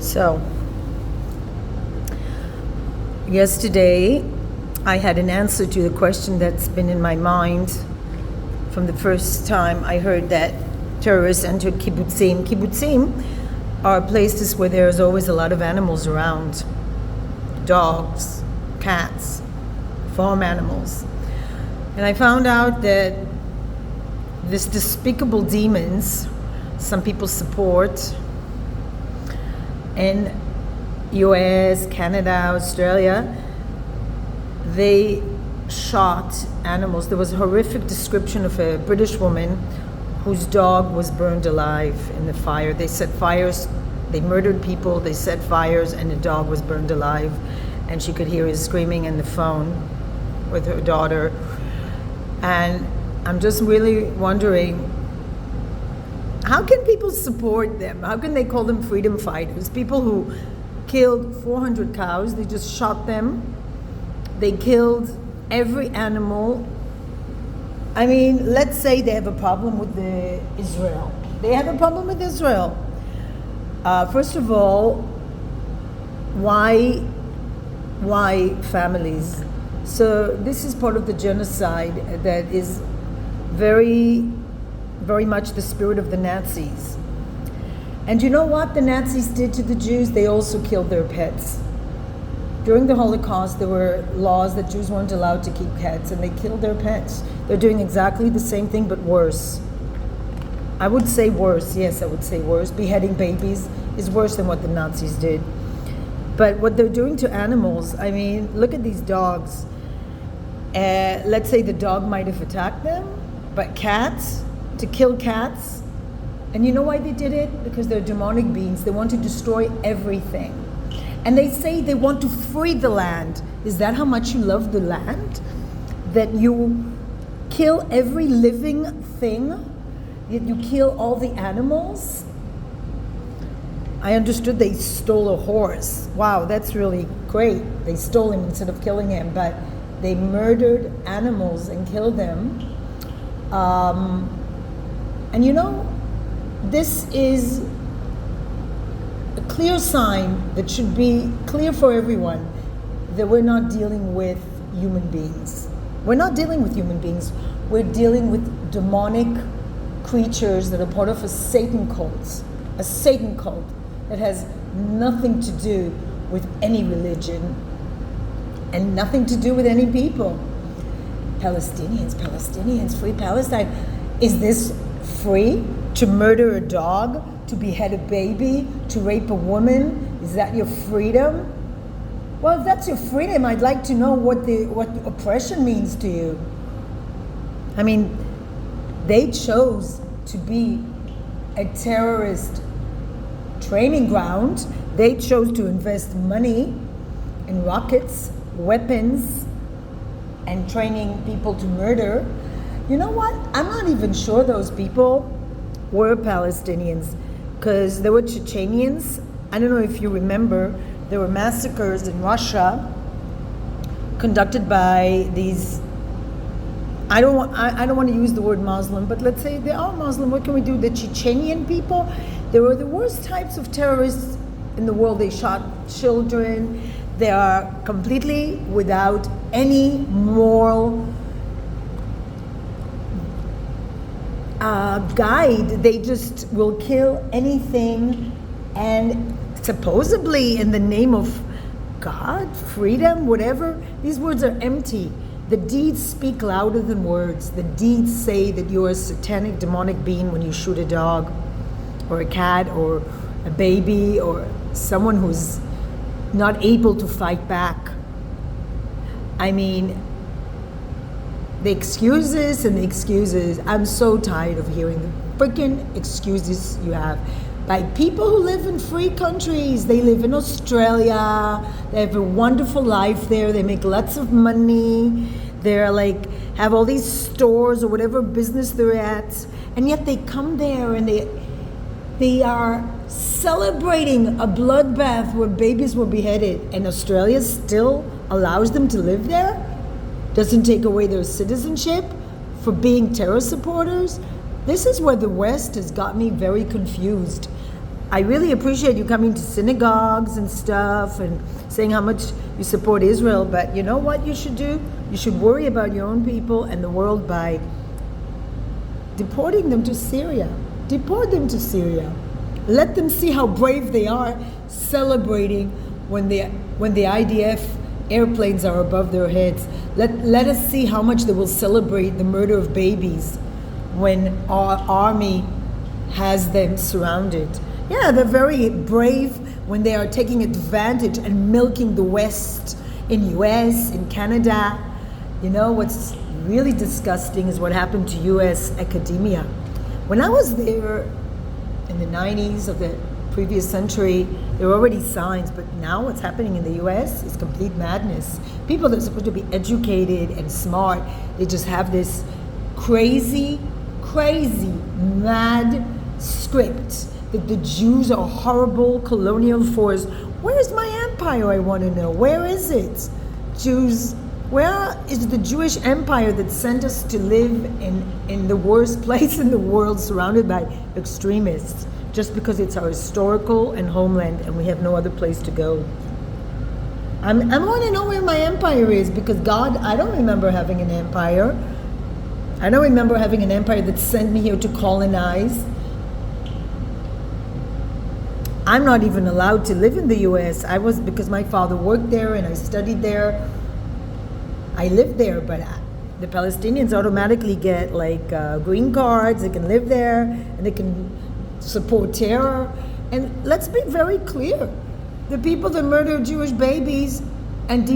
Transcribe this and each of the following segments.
So, yesterday I had an answer to the question that's been in my mind from the first time I heard that terrorists entered kibbutzim. Kibbutzim are places where there's always a lot of animals around. Dogs, cats, farm animals. And I found out that this despicable demons some people support in US, Canada, Australia, they shot animals. There was a horrific description of a British woman whose dog was burned alive in the fire. They set fires, they murdered people, they set fires, and the dog was burned alive. And she could hear his screaming in the phone with her daughter. And I'm just really wondering, how can people support them? How can they call them freedom fighters? People who killed 400 cows, they just shot them. They killed every animal. I mean, let's say they have a problem with Israel. They have a problem with Israel. First of all, why families? So this is part of the genocide that is very, very much the spirit of the Nazis. And you know what the Nazis did to the Jews? They also killed their pets. During the Holocaust, there were laws that Jews weren't allowed to keep pets, and they killed their pets. They're doing exactly the same thing, but worse. I would say worse. Yes, I would say worse. Beheading babies is worse than what the Nazis did. But what they're doing to animals, I mean, look at these dogs. Let's say the dog might have attacked them, but cats, to kill cats. And you know why they did it? Because they're demonic beings. They want to destroy everything. And they say they want to free the land. Is that how much you love the land? That you kill every living thing? That you kill all the animals? I understood they stole a horse. Wow, that's really great. They stole him instead of killing him, but they murdered animals and killed them. And you know, this is a clear sign that should be clear for everyone that we're not dealing with human beings. We're not dealing with human beings. We're dealing with demonic creatures that are part of a Satan cult that has nothing to do with any religion and nothing to do with any people. Palestinians, free Palestine. Is this free? To murder a dog, to behead a baby, to rape a woman? Is that your freedom? Well, if that's your freedom, I'd like to know what oppression means to you. I mean, they chose to be a terrorist training ground. They chose to invest money in rockets, weapons, and training people to murder. You know what? I'm not even sure those people were Palestinians, because there were Chechenians. I don't know if you remember, there were massacres in Russia conducted by these, I don't want to use the word Muslim, but let's say they are Muslim. What can we do? The Chechenian people, they were the worst types of terrorists in the world. They shot children. They are completely without any moral guide. They just will kill anything, and supposedly in the name of God, freedom, whatever. These words are empty. The deeds speak louder than words. The deeds say that you're a satanic, demonic being when you shoot a dog or a cat or a baby or someone who's not able to fight back. I mean, the excuses and the excuses. I'm so tired of hearing the freaking excuses you have by people who live in free countries. They live in Australia. They have a wonderful life there. They make lots of money. They're like, have all these stores or whatever business they're at. And yet they come there and they are celebrating a bloodbath where babies were beheaded. And Australia still allows them to live there? Doesn't take away their citizenship for being terror supporters? This is where the West has got me very confused. I really appreciate you coming to synagogues and stuff and saying how much you support Israel, but you know what you should do? You should worry about your own people and the world by deporting them to Syria. Deport them to Syria. Let them see how brave they are celebrating when the IDF airplanes are above their heads. Let us see how much they will celebrate the murder of babies when our army has them surrounded. Yeah, they're very brave when they are taking advantage and milking the West in US, in Canada. You know, what's really disgusting is what happened to US academia. When I was there in the 90s of the previous century, there were already signs, but now what's happening in the US is complete madness. People that are supposed to be educated and smart, they just have this crazy, mad script that the Jews are horrible colonial force. Where's my empire, I want to know? Where is it? Jews, where is the Jewish empire that sent us to live in the worst place in the world, surrounded by extremists, just because it's our historical and homeland and we have no other place to go? I want to know where my empire is, because God, I don't remember having an empire. I don't remember having an empire that sent me here to colonize. I'm not even allowed to live in the US. Because my father worked there and I studied there. I lived there, but the Palestinians automatically get green cards. They can live there and they can support terror. And let's be very clear. The people that murder Jewish babies and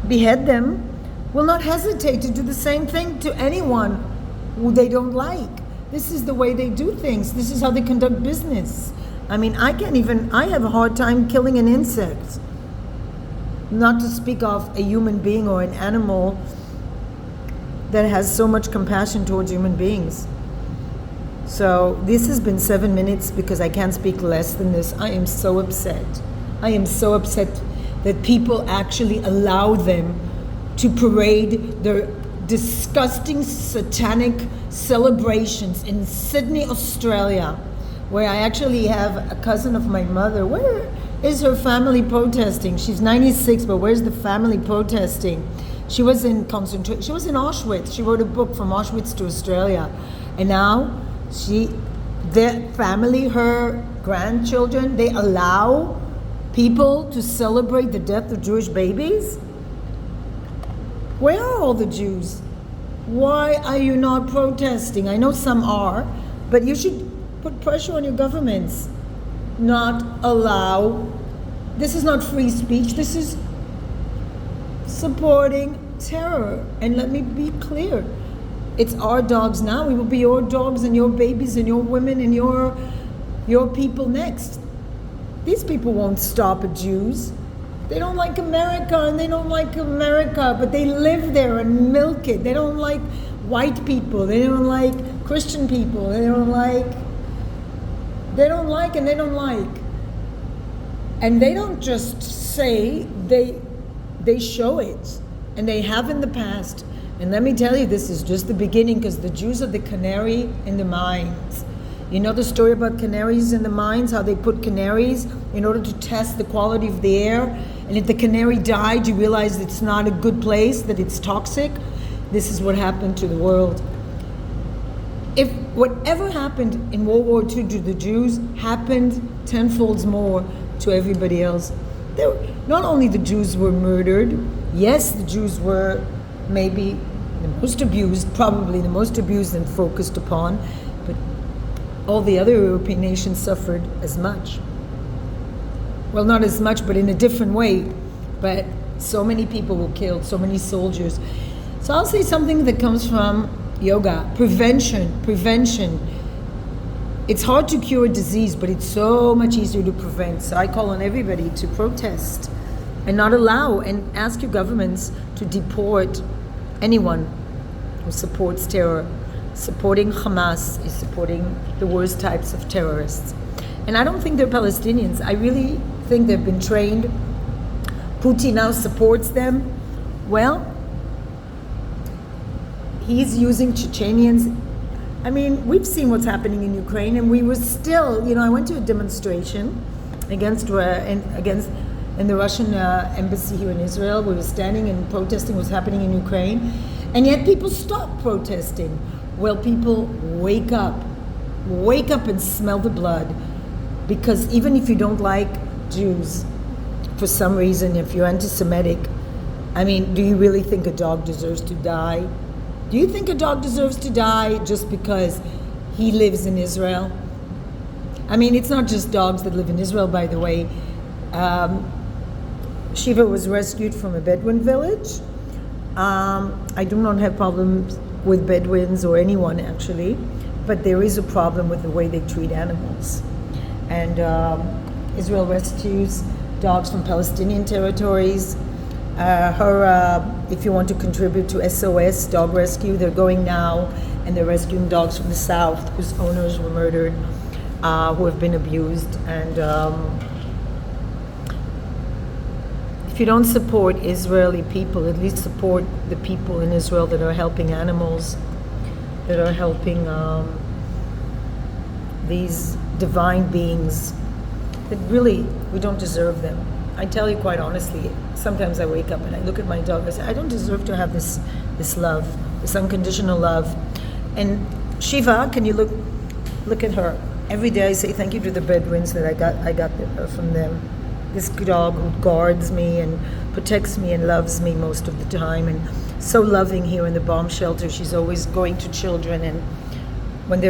behead them will not hesitate to do the same thing to anyone who they don't like. This is the way they do things. This is how they conduct business. I mean, I have a hard time killing an insect. Not to speak of a human being or an animal that has so much compassion towards human beings. So this has been 7 minutes because I can't speak less than this. I am so upset. I am so upset that people actually allow them to parade their disgusting satanic celebrations in Sydney, Australia, where I actually have a cousin of my mother. Where is her family protesting? She's 96, but where's the family protesting? She was in Auschwitz. She wrote a book from Auschwitz to Australia. And now their family, her grandchildren, they allow people to celebrate the death of Jewish babies? Where are all the Jews? Why are you not protesting? I know some are, but you should put pressure on your governments. Not allow. This is not free speech. This is supporting terror. And let me be clear. It's our dogs now. We will be your dogs and your babies and your women and your people next. These people won't stop at Jews. They don't like America and they don't like America, but they live there and milk it. They don't like white people. They don't like Christian people. They don't like. And they don't just say, they show it. And they have in the past. And let me tell you, this is just the beginning, because the Jews are the canary in the mines. You know the story about canaries in the mines, how they put canaries in order to test the quality of the air? And if the canary died, you realize it's not a good place, that it's toxic. This is what happened to the world. If whatever happened in World War II to the Jews happened tenfold more to everybody else. Not only the Jews were murdered, yes, the Jews were maybe the most abused, probably the most abused and focused upon, but all the other European nations suffered as much. Well, not as much, but in a different way. But so many people were killed, so many soldiers. So I'll say something that comes from yoga. Prevention. It's hard to cure a disease, but it's so much easier to prevent. So I call on everybody to protest and not allow and ask your governments to deport anyone who supports terror. Supporting Hamas is supporting the worst types of terrorists. And I don't think they're Palestinians. I really think they've been trained. Putin now supports them. Well, he's using Chechenians I mean, we've seen what's happening in Ukraine, and we were still, I went to a demonstration against in the Russian embassy here in Israel. We were standing and protesting what's happening in Ukraine, and yet people stopped protesting. Well, people wake up and smell the blood, because even if you don't like Jews, for some reason, if you're anti-Semitic, I mean, do you really think a dog deserves to die? Do you think a dog deserves to die just because he lives in Israel? I mean, it's not just dogs that live in Israel, by the way. Shiva was rescued from a Bedouin village. I do not have problems with Bedouins or anyone, actually, but there is a problem with the way they treat animals. And Israel rescues dogs from Palestinian territories. If you want to contribute to SOS Dog Rescue, they're going now, and they're rescuing dogs from the south whose owners were murdered, who have been abused. And if you don't support Israeli people, at least support the people in Israel that are helping animals, that are helping these divine beings that really, we don't deserve them. I tell you quite honestly, sometimes I wake up and I look at my dog, I say, I don't deserve to have this love, this unconditional love. And Shiva, can you look at her? Every day I say thank you to the Bedouins that I got from them. This dog who guards me and protects me and loves me most of the time, and so loving here in the bomb shelter. She's always going to children, and when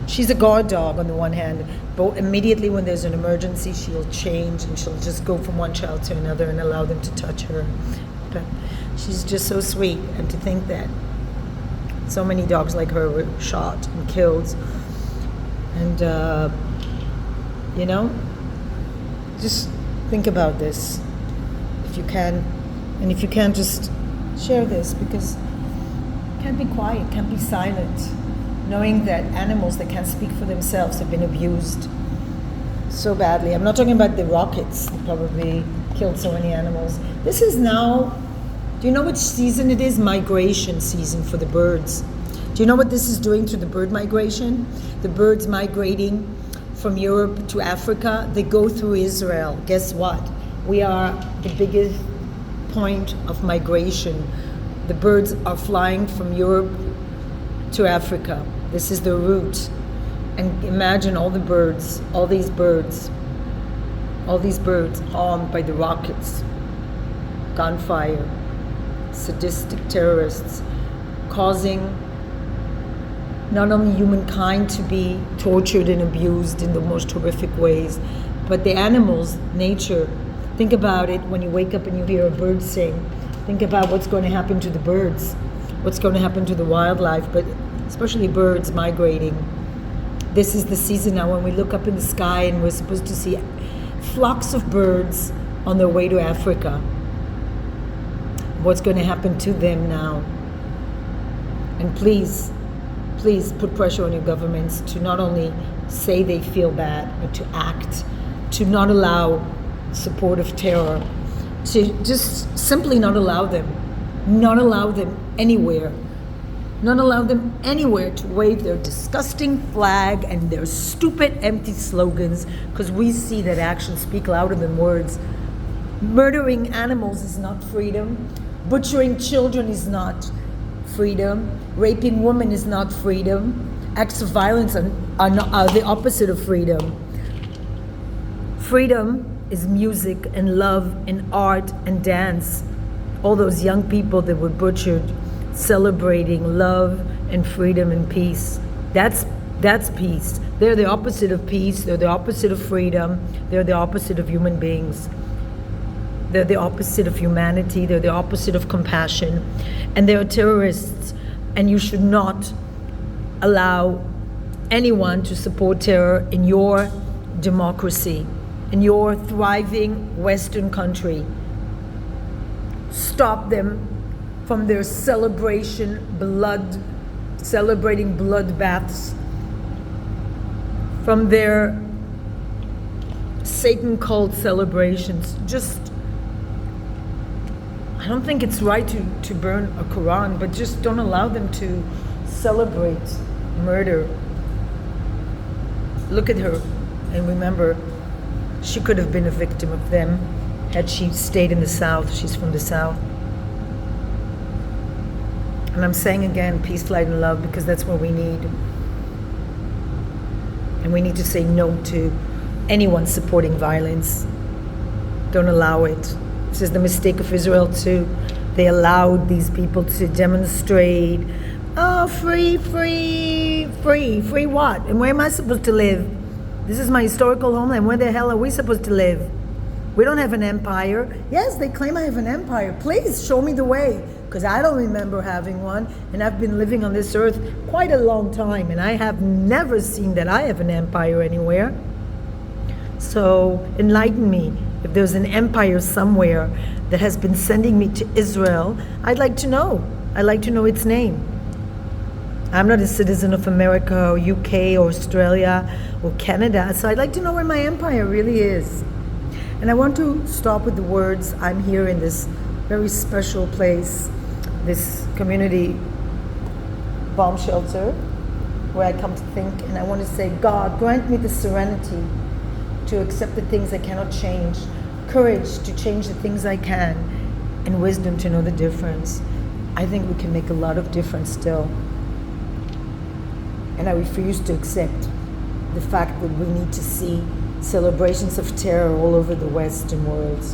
she's a guard dog on the one hand, but immediately when there's an emergency, she'll change and she'll just go from one child to another and allow them to touch her. But she's just so sweet, and to think that so many dogs like her were shot and killed. And, just think about this if you can. And if you can, just share this, because can't be quiet, can't be silent, knowing that animals that can't speak for themselves have been abused so badly. I'm not talking about the rockets that probably killed so many animals. This is now, do you know which season it is? Migration season for the birds. Do you know what this is doing to the bird migration? The birds migrating from Europe to Africa, they go through Israel. Guess what? We are the biggest point of migration. The birds are flying from Europe to Africa. This is the route. And imagine all these birds harmed by the rockets, gunfire, sadistic terrorists, causing not only humankind to be tortured and abused in the most horrific ways, but the animals, nature. Think about it when you wake up and you hear a bird sing. Think about what's going to happen to the birds, what's going to happen to the wildlife, but especially birds migrating. This is the season now when we look up in the sky and we're supposed to see flocks of birds on their way to Africa. What's going to happen to them now? And please put pressure on your governments to not only say they feel bad, but to act, to not allow support of terror, to just simply not allow them anywhere to wave their disgusting flag and their stupid empty slogans, because we see that actions speak louder than words. Murdering animals is not freedom. Butchering children is not freedom. Raping women is not freedom. Acts of violence are the opposite of freedom. Freedom is music and love and art and dance. All those young people that were butchered, celebrating love and freedom and peace. That's peace. They're the opposite of peace. They're the opposite of freedom. They're the opposite of human beings. They're the opposite of humanity. They're the opposite of compassion. And they're terrorists. And you should not allow anyone to support terror in your democracy, in your thriving Western country. Stop them from their celebrating bloodbaths, from their Satan cult celebrations. I don't think it's right to burn a Quran, but just don't allow them to celebrate murder. Look at her and remember, she could have been a victim of them had she stayed in the South. She's from the South. And I'm saying again, peace, light, and love, because that's what we need. And we need to say no to anyone supporting violence. Don't allow it. This is the mistake of Israel too. They allowed these people to demonstrate, oh, free, free, free. Free what? And where am I supposed to live? This is my historical homeland. Where the hell are we supposed to live? We don't have an empire. Yes, they claim I have an empire. Please show me the way, because I don't remember having one, and I've been living on this earth quite a long time, and I have never seen that I have an empire anywhere. So enlighten me. If there's an empire somewhere that has been sending me to Israel, I'd like to know. I'd like to know its name. I'm not a citizen of America or UK or Australia or Canada, so I'd like to know where my empire really is. And I want to stop with the words, I'm here in this very special place, this community bomb shelter, where I come to think, and I want to say, God, grant me the serenity to accept the things I cannot change, courage to change the things I can, and wisdom to know the difference. I think we can make a lot of difference still. And I refuse to accept the fact that we need to see celebrations of terror all over the Western world.